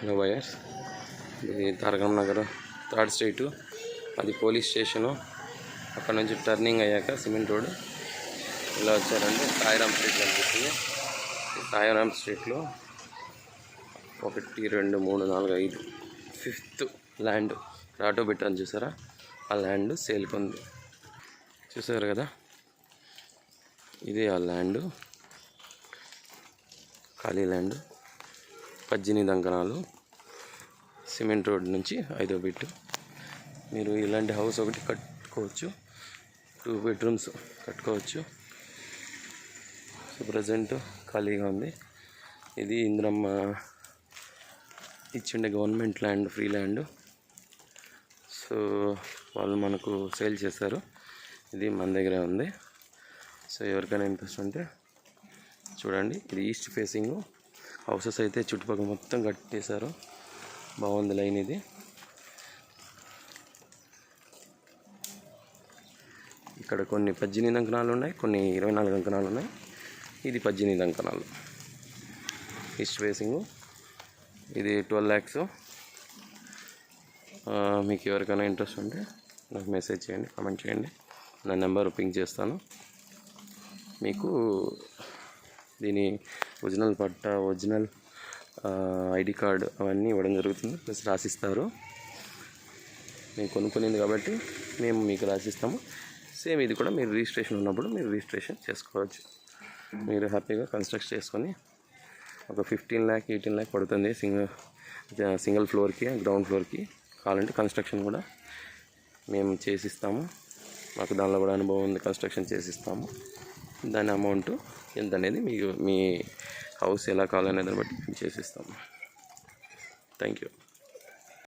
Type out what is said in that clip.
Hello buyers, ఇది Tarakam Nagar 3rd street, అది police station. అక్కడ నుంచి టర్నింగ్ అయ్యాక సిమెంట్ రోడ్ ఇలా వచ్చారంటే సాయిరామ్ స్ట్రీట్ కనిపిస్తుంది. సాయిరామ్ స్ట్రీట్లో 1 2 3 4 5 5th ల్యాండ్ ఆటో పెట్టాను చూసారా, ఆ ల్యాండ్ సేల్కి ఉంది. చూసారు కదా, ఇదే ఆ ల్యాండ్, ఖాళీ ల్యాండ్, 18 అంకణాలు, సిమెంట్ రోడ్ నుంచి 5వ బిట్. మీరు ఇలాంటి హౌస్ ఒకటి కట్టుకోవచ్చు, 2 bedrooms కట్టుకోవచ్చు. సో ప్రజెంట్ ఖాళీగా ఉంది. ఇది ఇంద్రమ్మ ఇచ్చిండే government land, free land. So వాళ్ళు మనకు సేల్ చేశారు. ఇది మన దగ్గరే ఉంది. సో ఎవరికైనా ఇంట్రెస్ట్ ఉంటే చూడండి. ఇది ఈస్ట్ ఫేసింగ్ హౌసెస్ అయితే చుట్టుపక్కల మొత్తం కట్టేశారు. బాగుంది లైన్ ఇది. ఇక్కడ కొన్ని 18 అంకణాలు ఉన్నాయి, కొన్ని 24 అంకణాలు ఉన్నాయి. ఇది 18 అంకణాలు ఈస్ట్ ఫేసింగ్. ఇది 12 lakhs. మీకు ఎవరికైనా ఇంట్రెస్ట్ ఉంటే నాకు మెసేజ్ చేయండి, కామెంట్ చేయండి. నా నెంబర్ పింక్ చేస్తాను. మీకు దీని ఒరిజినల్ పట్టా, ఒరిజినల్ ఐడి కార్డు అవన్నీ ఇవ్వడం జరుగుతుంది. ప్లస్ రాసిస్తారు. మేము కొనుక్కునేది కాబట్టి మేము మీకు రాసిస్తాము. సేమ్ ఇది కూడా మీరు రిజిస్ట్రేషన్ ఉన్నప్పుడు మీరు రిజిస్ట్రేషన్ చేసుకోవచ్చు. మీరు హ్యాపీగా కన్స్ట్రక్ట్ చేసుకొని ఒక 15 lakh 18 lakh పడుతుంది సింగిల్ ఫ్లోర్కి, గ్రౌండ్ ఫ్లోర్కి. కావాలంటే కన్స్ట్రక్షన్ కూడా మేము చేసిస్తాము. మాకు దానిలో కూడా అనుభవం ఉంది, కన్స్ట్రక్షన్ చేసిస్తాము. దాని అమౌంట్ ఎంత అనేది మీకు మీ హౌస్ ఎలా కావాలనే దాన్ని బట్టి మేము చేసిస్తాము. Thank you.